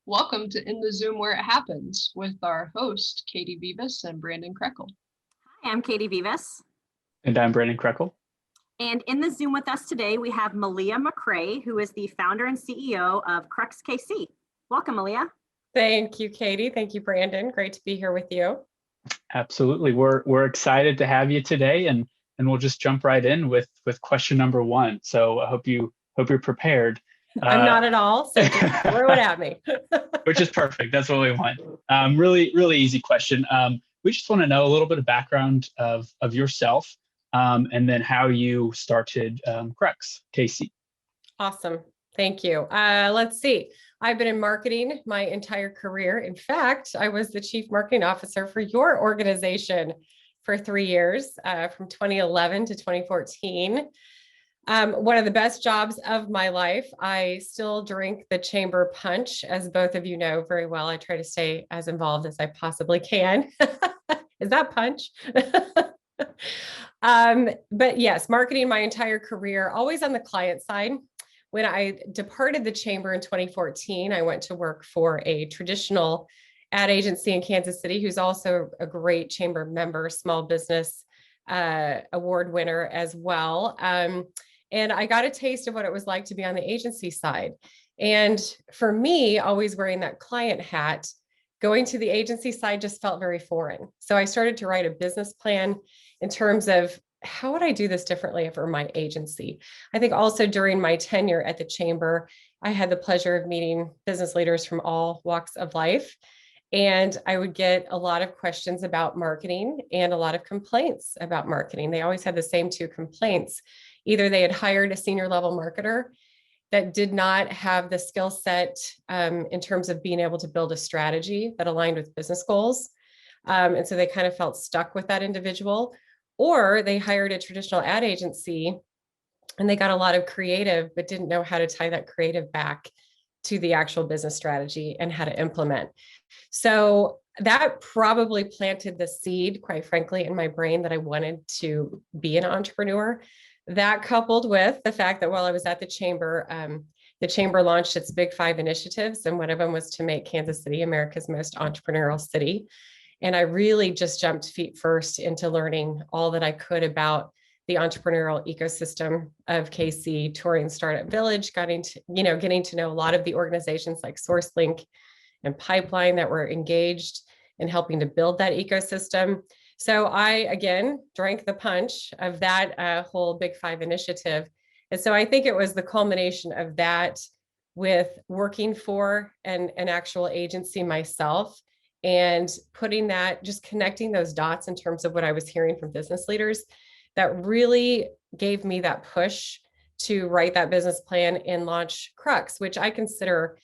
Welcome to In the Zoom Where It Happens with our host, Katie Vivas and Brandon Krekel. Hi, I'm Katie Vivas. And I'm Brandon Krekel. And in the Zoom with us today, we have Melea McRae, who is the founder and CEO of Crux KC. Welcome, Melea. Thank you, Katie. Thank you, Brandon. Great to be here with you. Absolutely. We're excited to have you today, and we'll just jump right in with question number one. So I hope you're prepared. I'm not at all, so just throw it at me. Which is perfect. That's what we want. Really easy question. We just want to know a little bit of background of yourself, and then how you started Crux KC. Awesome. Thank you. Let's see. I've been in marketing my entire career. In fact, I was the chief marketing officer for your organization for 3 years, from 2011 to 2014. One of the best jobs of my life. I still drink the chamber punch, as both of you know very well. I try to stay as involved as I possibly can. Is that punch? But yes, marketing my entire career, always on the client side. When I departed the chamber in 2014, I went to work for a traditional ad agency in Kansas City, who's also a great chamber member, small business award winner as well. And I got a taste of what it was like to be on the agency side. And for me, always wearing that client hat, going to the agency side just felt very foreign. So I started to write a business plan in terms of how would I do this differently for my agency? I think also during my tenure at the chamber, I had the pleasure of meeting business leaders from all walks of life. And I would get a lot of questions about marketing and a lot of complaints about marketing. They always had the same two complaints. Either they had hired a senior level marketer that did not have the skill set in terms of being able to build a strategy that aligned with business goals. And so they kind of felt stuck with that individual, or they hired a traditional ad agency and they got a lot of creative, but didn't know how to tie that creative back to the actual business strategy and how to implement. So that probably planted the seed, quite frankly, in my brain that I wanted to be an entrepreneur. That coupled with the fact that while I was at the chamber launched its Big Five initiatives, and one of them was to make Kansas City America's most entrepreneurial city. And I really just jumped feet first into learning all that I could about the entrepreneurial ecosystem of KC, touring Startup Village, getting to know a lot of the organizations like SourceLink and Pipeline that were engaged in helping to build that ecosystem. So I, again, drank the punch of that whole Big Five initiative. And so I think it was the culmination of that with working for an actual agency myself and putting that, just connecting those dots in terms of what I was hearing from business leaders that really gave me that push to write that business plan and launch Crux, which I consider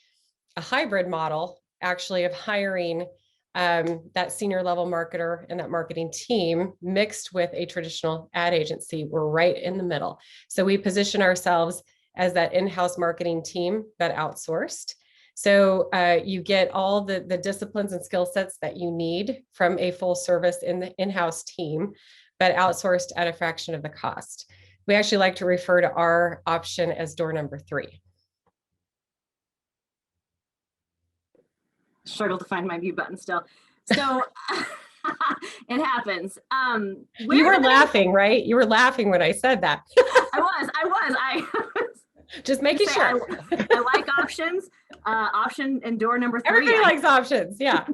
a hybrid model actually of hiring that senior level marketer and that marketing team mixed with a traditional ad agency. We're right in the middle. So we position ourselves as that in-house marketing team, but outsourced. So you get all the disciplines and skill sets that you need from a full service in-house team, but outsourced at a fraction of the cost. We actually like to refer to our option as door number 3. Struggle to find my mute button still. So it happens. You were laughing, right? You were laughing when I said that. I was. Just making sure. I like options. Option and door number 3. Everybody likes options. Yeah.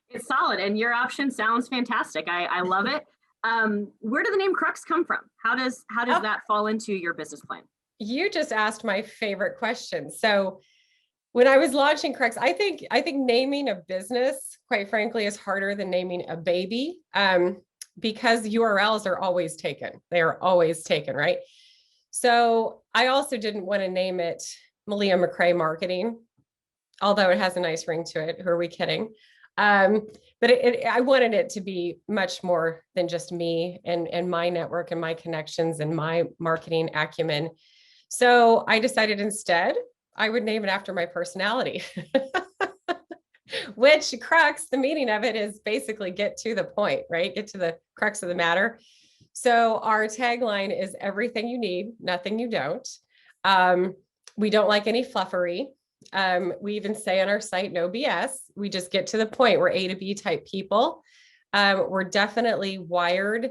It's solid. And your option sounds fantastic. I love it. Where did the name Crux come from? How does that fall into your business plan? You just asked my favorite question. So when I was launching Crux, I think naming a business, quite frankly, is harder than naming a baby, because URLs are always taken. They are always taken, right? So I also didn't want to name it Melea McRae Marketing, although it has a nice ring to it. Who are we kidding? But I wanted it to be much more than just me and my network and my connections and my marketing acumen. So I decided instead I would name it after my personality, which Crux, the meaning of it is basically get to the point, right? Get to the crux of the matter. So our tagline is everything you need, nothing you don't. We don't like any fluffery. We even say on our site, no BS. We just get to the point. We're A to B type people. We're definitely wired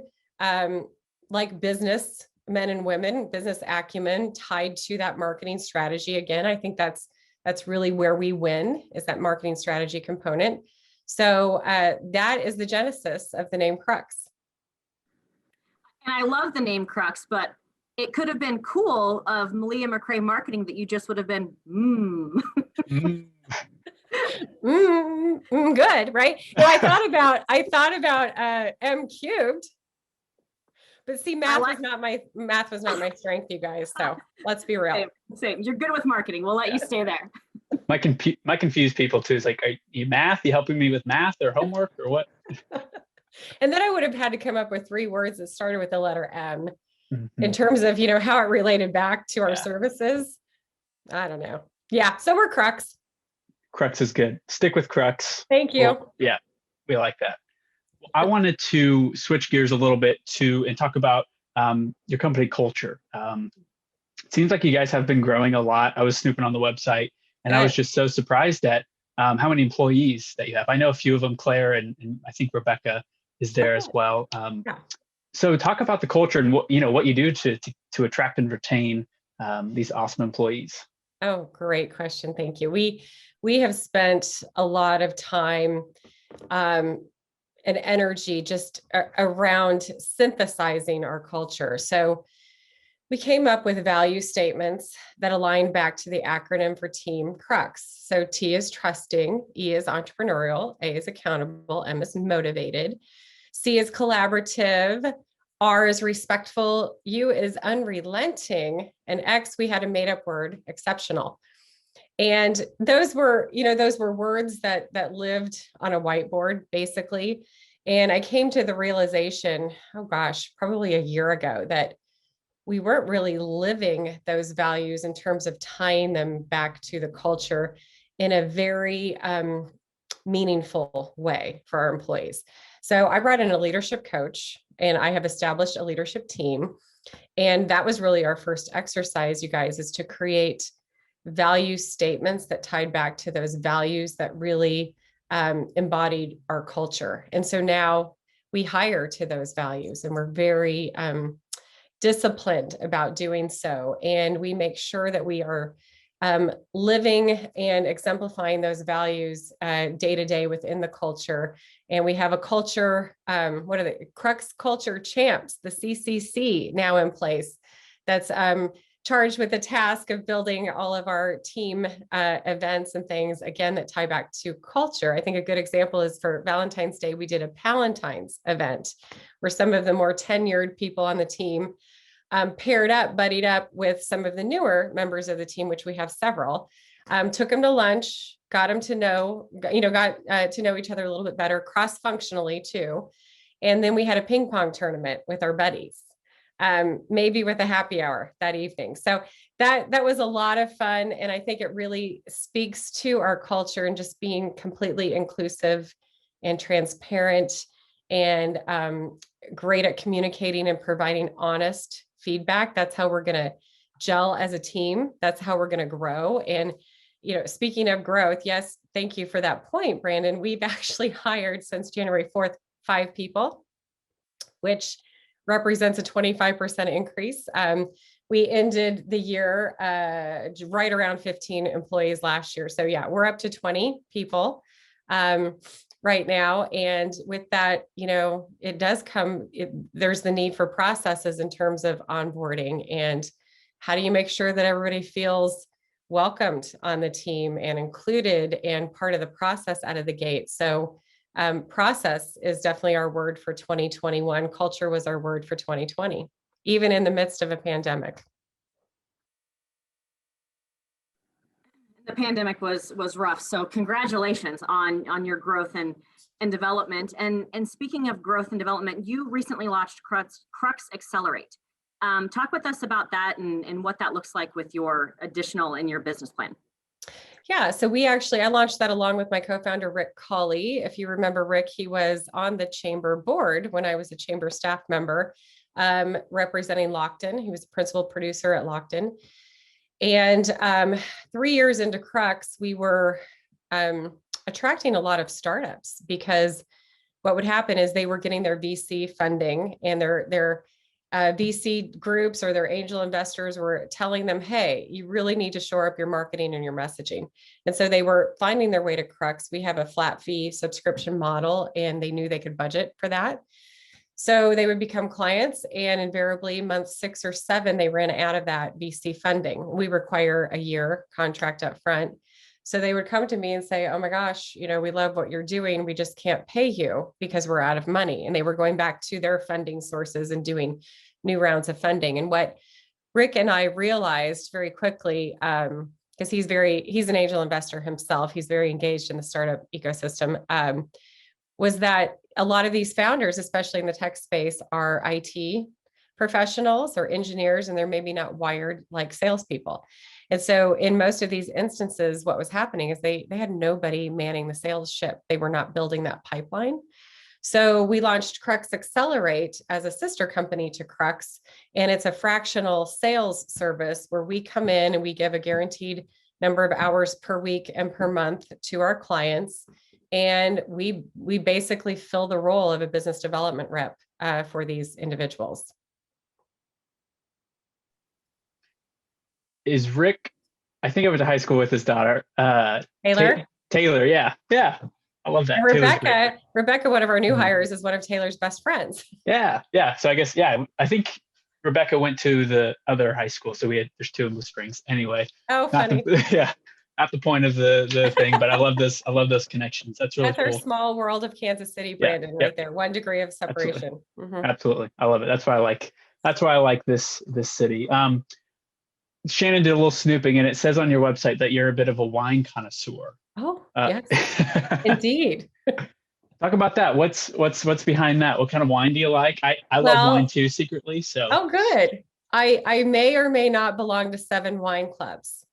like business men and women, business acumen tied to that marketing strategy. Again, I think that's really where we win, is that marketing strategy component. So that is the genesis of the name Crux. And I love the name Crux, but it could have been cool of Melea McRae marketing that you just would have been, Good, right? No, I thought about M cubed, but see, math was not my strength, you guys. So let's be real. Same. You're good with marketing. We'll let you stay there. My confused people too is like, are you math? You helping me with math or homework or what? And then I would have had to come up with 3 words that started with the letter M in terms of, how it related back to our services. I don't know. Yeah. So we're Crux. Crux is good. Stick with Crux. Thank you. Well, yeah, we like that. I wanted to switch gears a little bit and talk about your company culture. It seems like you guys have been growing a lot. I was snooping on the website, and I was just so surprised at how many employees that you have. I know a few of them, Claire, and I think Rebecca is there as well. So talk about the culture and what you do to attract and retain these awesome employees. Oh, great question. Thank you. We have spent a lot of time and energy just around synthesizing our culture. So we came up with value statements that align back to the acronym for Team Crux. So T is trusting, E is entrepreneurial, A is accountable, M is motivated, C is collaborative, R is respectful, U is unrelenting, and X, we had a made up word, exceptional. And those were words that lived on a whiteboard, basically. And I came to the realization, oh gosh, probably a year ago, that we weren't really living those values in terms of tying them back to the culture in a very meaningful way for our employees. So I brought in a leadership coach, and I have established a leadership team. And that was really our first exercise, you guys, is to create value statements that tied back to those values that really embodied our culture. And so now we hire to those values, and we're very disciplined about doing so. And we make sure that we are living and exemplifying those values day to day within the culture. And we have a culture, Crux Culture Champs, the CCC, now in place, that's charged with the task of building all of our team events and things, again, that tie back to culture. I think a good example is for Valentine's Day, we did a Palentine's event where some of the more tenured people on the team paired up, buddied up with some of the newer members of the team, which we have several, took them to lunch, got them to know, to know each other a little bit better, cross-functionally too. And then we had a ping pong tournament with our buddies, maybe with a happy hour that evening. So that was a lot of fun. And I think it really speaks to our culture and just being completely inclusive and transparent and great at communicating and providing honest feedback. That's how we're going to gel as a team. That's how we're going to grow. And, speaking of growth, yes, thank you for that point, Brandon. We've actually hired since January 4th, 5 people, which represents a 25% increase. We ended the year right around 15 employees last year. So yeah, we're up to 20 people right now. And with that, it does come, there's the need for processes in terms of onboarding and how do you make sure that everybody feels welcomed on the team and included and part of the process out of the gate. So process is definitely our word for 2021. Culture was our word for 2020, even in the midst of a pandemic. The pandemic was rough. So congratulations on your growth and development. And speaking of growth and development, you recently launched Crux Accelerate. Talk with us about that and what that looks like with your additional in your business plan. Yeah, so I launched that along with my co-founder, Rick Colley. If you remember Rick, he was on the chamber board when I was a chamber staff member representing Lockton. He was the principal producer at Lockton. And 3 years into Crux, we were attracting a lot of startups because what would happen is they were getting their VC funding, and their VC groups or their angel investors were telling them, hey, you really need to shore up your marketing and your messaging. And so they were finding their way to Crux. We have a flat fee subscription model, and they knew they could budget for that. So they would become clients, and invariably month 6 or 7, they ran out of that VC funding. We require a year contract up front. So they would come to me and say, oh my gosh, we love what you're doing. We just can't pay you because we're out of money. And they were going back to their funding sources and doing new rounds of funding. And what Rick and I realized very quickly, because he's an angel investor himself, he's very engaged in the startup ecosystem, was that a lot of these founders, especially in the tech space, are IT professionals or engineers, and they're maybe not wired like salespeople. And so in most of these instances, what was happening is they had nobody manning the sales ship. They were not building that pipeline. So we launched Crux Accelerate as a sister company to Crux, and it's a fractional sales service where we come in and we give a guaranteed number of hours per week and per month to our clients. And we basically fill the role of a business development rep for these individuals. Is Rick, I think I went to high school with his daughter. Taylor? Taylor, yeah. I love that. Rebecca, one of our new hires, is one of Taylor's best friends. Yeah. So I guess, I think Rebecca went to the other high school. So there's 2 in Blue Springs. Anyway. Oh, funny. Not the point of the thing, but I love those connections. That's really cool. That's our small world of Kansas City, Brandon, right there. 1 degree of separation. Absolutely. I love it. That's why I like this city. Shannon did a little snooping, and it says on your website that you're a bit of a wine connoisseur. Oh, yes, indeed. Talk about that. What's behind that? What kind of wine do you like? I love wine too, secretly. So. Oh, good. I may or may not belong to 7 wine clubs.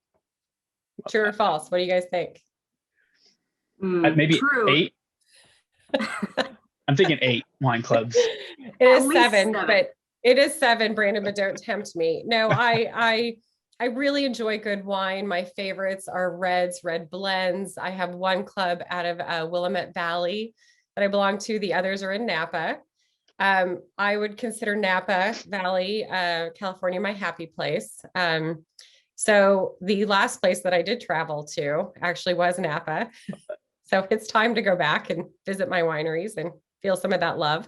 True or false? What do you guys think? Maybe true. 8. I'm thinking 8 wine clubs. It is 7, but it is 7, Brandon, but don't tempt me. No, I really enjoy good wine. My favorites are reds, red blends. I have one club out of Willamette Valley that I belong to. The others are in Napa. I would consider Napa Valley, California, my happy place. So the last place that I did travel to actually was Napa. So it's time to go back and visit my wineries and feel some of that love.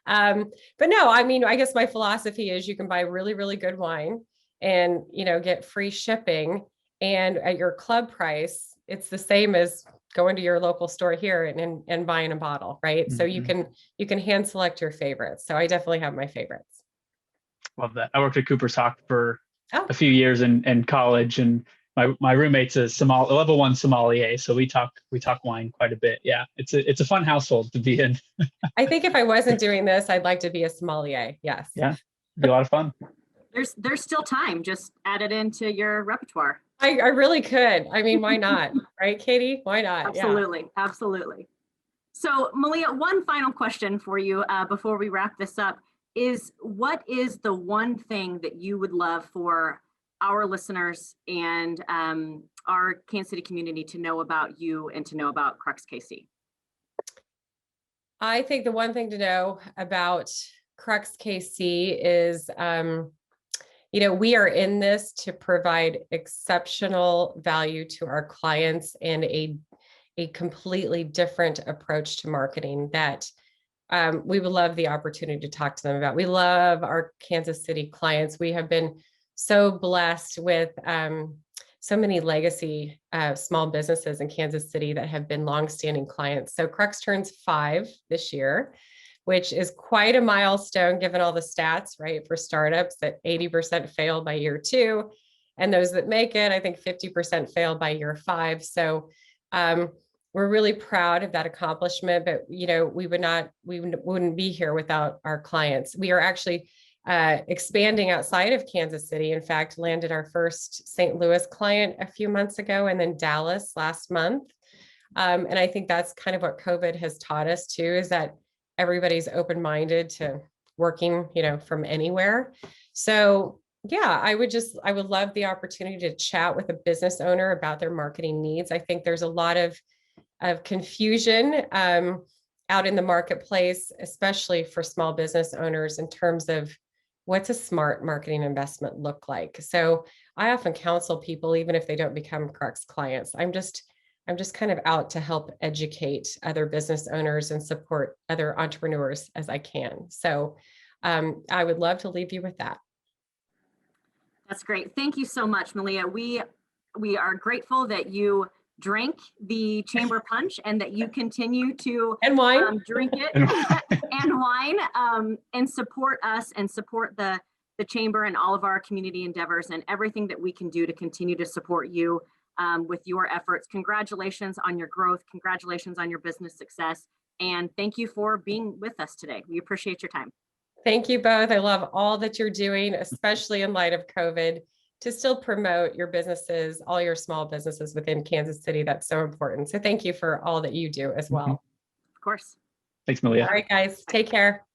But no, I guess my philosophy is you can buy really, really good wine and, get free shipping. And at your club price, it's the same as going to your local store here and buying a bottle, right? Mm-hmm. So you can hand select your favorites. So I definitely have my favorites. Love that. I worked at Cooper's Hawk for a few years in college, and my roommate's a level 1 sommelier, so we talk wine quite a bit. Yeah, it's a fun household to be in. I think if I wasn't doing this, I'd like to be a sommelier. Yes. Yeah, it'd be a lot of fun. There's still time. Just add it into your repertoire. I really could. Why not? Right, Katie? Why not? Absolutely. Yeah. Absolutely. So, Melea, one final question for you before we wrap this up is, what is the one thing that you would love for our listeners and our Kansas City community to know about you and to know about Crux KC? I think the one thing to know about Crux KC is, we are in this to provide exceptional value to our clients and a completely different approach to marketing that we would love the opportunity to talk to them about. We love our Kansas City clients. We have been so blessed with so many legacy small businesses in Kansas City that have been longstanding clients. So Crux turns 5 this year, which is quite a milestone given all the stats, right? For startups, that 80% fail by year 2. And those that make it, I think 50% fail by year 5. So we're really proud of that accomplishment, but we wouldn't be here without our clients. We are actually expanding outside of Kansas City. In fact, landed our first St. Louis client a few months ago, and then Dallas last month. And I think that's kind of what COVID has taught us too, is that everybody's open-minded to working, from anywhere. So Yeah, I would love the opportunity to chat with a business owner about their marketing needs. I think there's a lot of confusion out in the marketplace, especially for small business owners in terms of what's a smart marketing investment look like. So I often counsel people, even if they don't become Crux clients. I'm just kind of out to help educate other business owners and support other entrepreneurs as I can. So I would love to leave you with that. That's great. Thank you so much, Melea. We are grateful that you drank the chamber punch and that you continue to And wine. drink it and wine and support us and support the chamber and all of our community endeavors and everything that we can do to continue to support you with your efforts. Congratulations on your growth. Congratulations on your business success. And thank you for being with us today. We appreciate your time. Thank you both. I love all that you're doing, especially in light of COVID, to still promote your businesses, all your small businesses within Kansas City. That's so important. So thank you for all that you do as well. Of course. Thanks, Melea. All right, guys, take care.